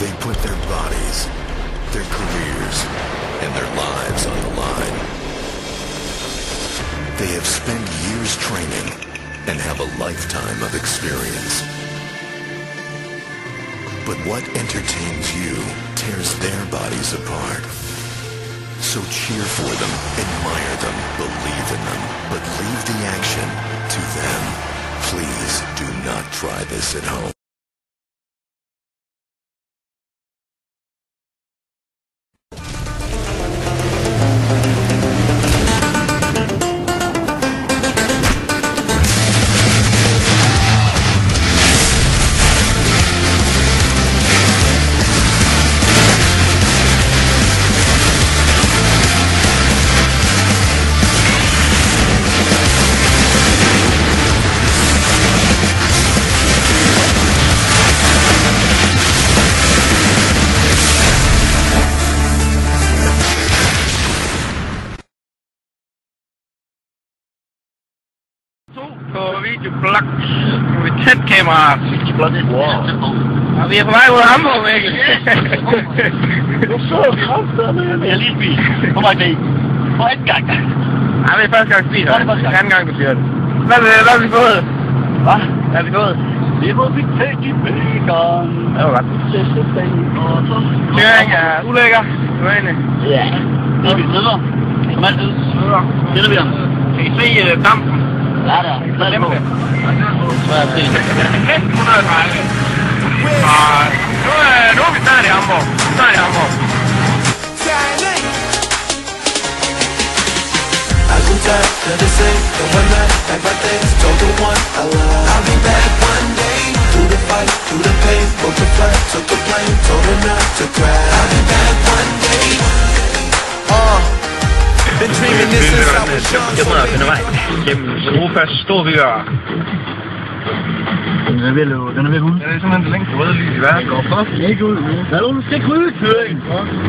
They put their bodies, their careers, and their lives on the line. They have spent years training and have a lifetime of experience. But what entertains you tears their bodies apart. So cheer for them, admire them, believe in them, but leave the action to them. Please do not try this at home. På videoblog med tæt kamera. Wow. Og vi er på vej mod Hamburg, Mikkel. Du så kraftedeme. Jeg har lige spist. Hvor meget det? For en gang. Nej, det er første gang, vi spiser. Anden gang, du siger det. Hvad har vi fået? Hvad? Hvad har vi fået? Vi har fået Big Tasty Bacon. Det var godt. Styring er ulækker. Ja. Det er vi videre. Som altid. Kender vi ham? Kan I se dampen? Ja, der. Så er det på. Så er det. 130. Og nu er vi snart i Hamburg. I go back to the same, the one night, like my things, told the one I love. I'll be back one day, through the fight, through the pain, broke the flight, took the plane, told her not to cry. I'll be back one day. Been dreaming this since I was young. Jeg må finde vej gennem Europas store byer. Den er ved at løbe. Den er ved at ud. Ja, det er simpelthen det længste røde lys i verden. Går først ikke ud nu. Lad nu skal ikke ud, Køring.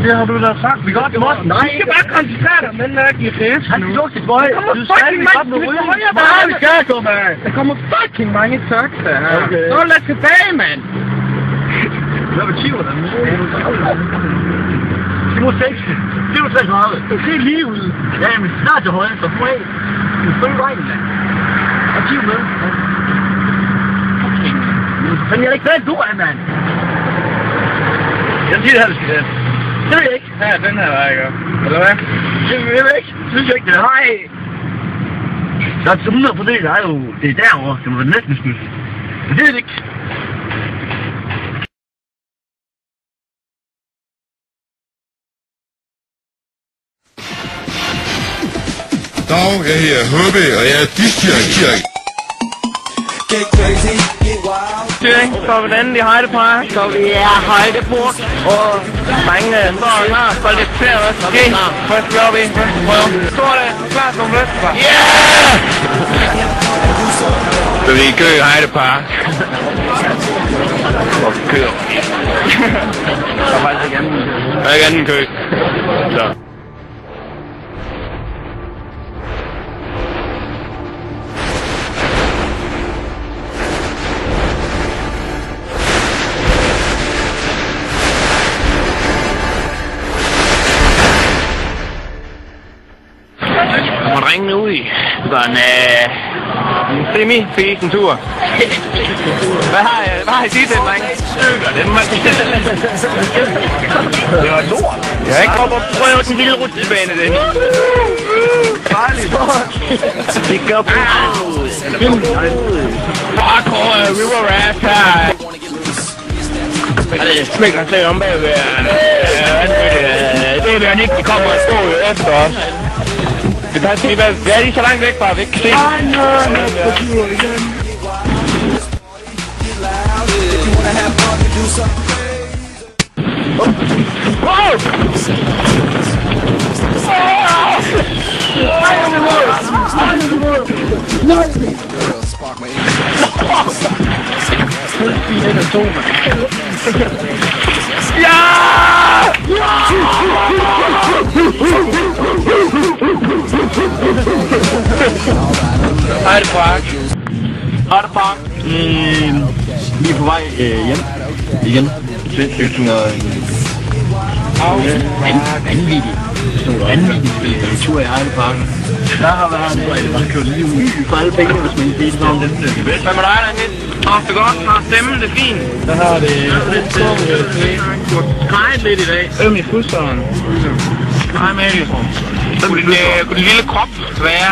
Det har du da sagt. Vi godt måtte. Nej, vi skal bare koncentrere dig om den der GPS nu. Han slår sit bøj. Du skal ikke mange ryge. Nej, vi skal gå, mand. Der kommer fucking mange taxa her. Okay. Så lad os tilbage, mand. Hvad betyder det? Det må 6. Det må 36. Det ser lige ud. Ja, men snart til højre, så få af. Du følger vejen, mand. Og 10 med. Okay. Men jeg er ikke færdig, du er, mand. Jeg siger det her, det skal det. Det ved jeg ikke. Ja, den her vej, ikke? Eller hvad? Det ved jeg ikke. Synes jeg ikke, det er. Nej. Der er 100 på det, der er jo... Det er derovre. Det må være næsten skyld. Men det er det ikke. Dag, jeg hedder Hubbe, og jeg er disc-jockey. Styring, så er vi den i Heidepark. Så vi er Heidepark. Og drengene står klar. Så lidt flere også. Okay, først gør vi. Står det. Klar som lidt. Yeah! Så vi er i kø i Heidepark. Og vi kører. Der er faktisk ikke anden kø. Der er ikke anden kø. Så. Jeg må ringe ud i sådan en semi-fesen tur. Hvad har I dit, den dreng? Det var lort. Jeg har ikke kommet og prøvet den lille rutsjebane, det. Farligt. Det gør på. Fuck, River Raft her. Det smækker slet om bagved. Det er han ikke, de kommer og står efter os. Det passer lige, hvad er de så langt væk fra, vi ikke kan se? Heidepark. Vi er på vej hjem igen. sindssygt. Vanvittigt spil tur i Heideparken. Der har været kørt lige ud for alle pengene, hvis man kan sige det sådan. Hvad med dig, Daniel? Det er godt. Har stemmen, det er fint. Der har det skrejet lidt i dag. I fusseren. Hej, Mikkel. Kunne din lille krop være?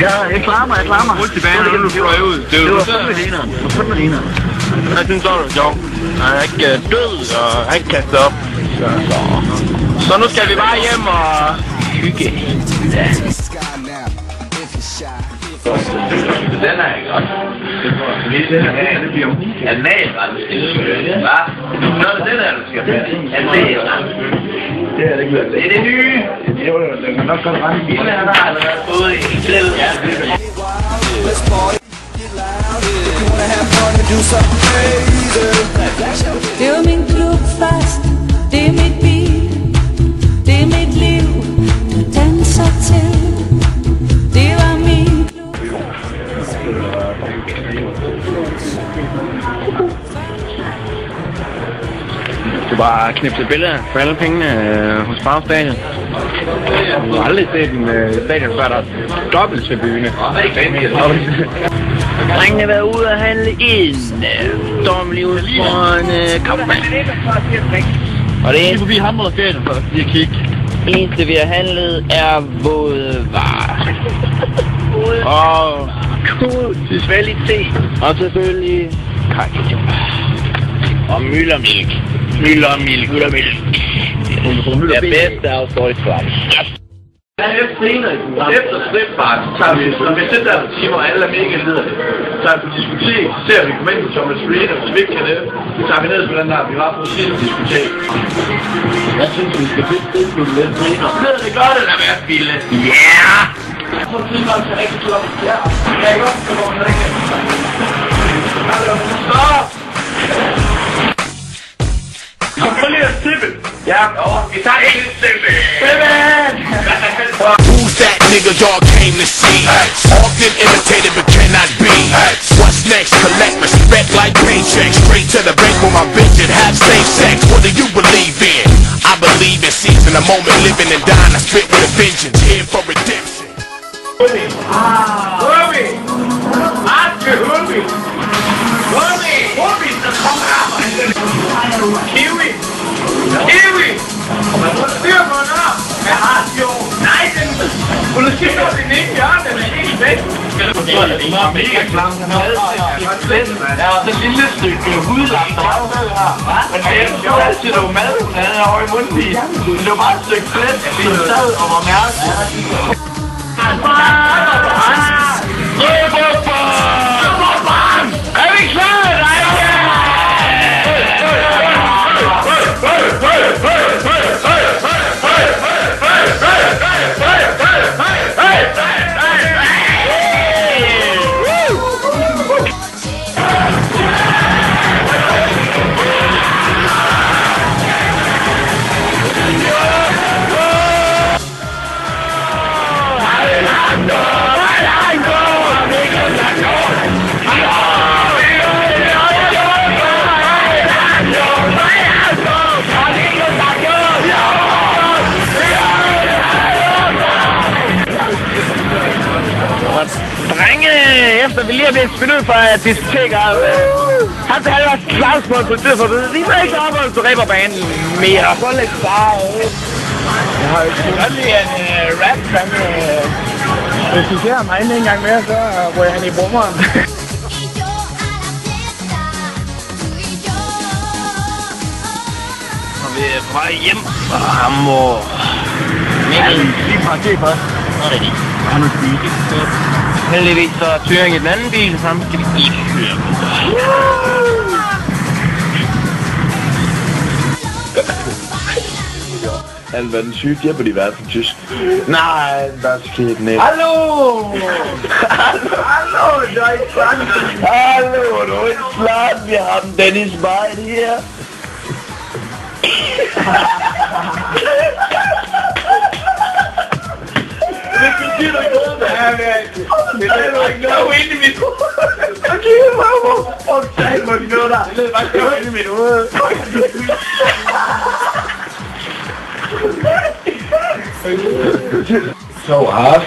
Ja, jeg klarer mig. Rul tilbage, når du fløj ud. Det var fandme ligner. Jeg synes også, det er sjovt. Han er ikke død, og han er ikke kastet op. Så nu skal vi bare hjem og hygge. Ja. Den er ikke godt. Det bliver jo analret. Hvad? Nå, det er du skal have. Analret. Det er det ikke. Det er det nye. Det kan nok godt rende i bilen. Den har allerede fået en til. Ja, det er min klubfest, det er mit bil, det er mit liv, du danser til. Det var min klub. Du bare knipse billeder for alle pengene hos Farvestadion. Du har aldrig set en stadion før, der er dobbelt tribune. Drengene har været ude og handle ind. Stormelig ud for en kampmand. Og det eneste, Vi har hamret stadion for lige at kigge. eneste vi har handlet er våde varer. Og tilsvældig te. Og selvfølgelig kakkejob. Og myldermælk. Myldermælk. Det bedste afstår i svart. Efter stripbart, så tager vi, når vi sidder der på timer, og alle er mega liderlige, så tager vi på diskotek, så ser vi komme ind på Thomas Reed, og hvis vi ikke kan det, så tager vi ned på den der, vi var på sidste diskotek. Jeg synes, vi skal finde det på den træner. Det gør det, der være Bille. Ja! Jeg får tidligere til rigtig klokken. Ja, jeg er godt, så går den ikke. Hallo, stop! Kom på lige at tippe. Ja, vi tager ikke tippe. Who's that nigga y'all came to see? Often imitated but cannot be. What's next? Collect respect like paychecks. Straight to the bank with my bitch and have safe sex. What do you believe in? I believe in seizing a moment, living and dying. I spit with a vengeance, here for redemption. Hurby! Aske Hurby! Hurby, der kommer her! Kiwi! Kiwi! Man må styr på den her! Jeg har jo! Nej, den... Hun er skidt over din ene hjørne, den er helt væk! Det er mega klam, den her. Ja, og så et lille stykke hudlam, der var jo med her. Men det var altid noget mad, hun havde over i munden. Det var bare et stykke flæsk, vi sad og var mærket. Er vi klar, drenge? Efter vi lige har blevet spillet ud fra diskoteker, han vil have været slagsmål på tid for det. De må ikke arbejde på rapperbanen mere. Så lidt bare. Jeg har jo godt lide en rap-tram. Hvis du ser mig en gang mere, så rører han i brummeren. Og vi er på vej hjem fra Hamburg. Mikkel, lige fra det først. Nå, det er det. Han er spise. Heldigvis så er Thuring i den anden bil, så sammen skal vi ikke køre Han var den syge Jeopardy vært på tysk. Nej, der skete ikke. Hallo! Hallo, du er ikke slant. Hallo, du er ikke slant. Vi har den Dennis Meid her. du siger du ikke noget, mand. Det er ikke noget inde i mit hoved. Okay, hvor sagde man noget der? Det er bare noget inde i mit hoved. So hard.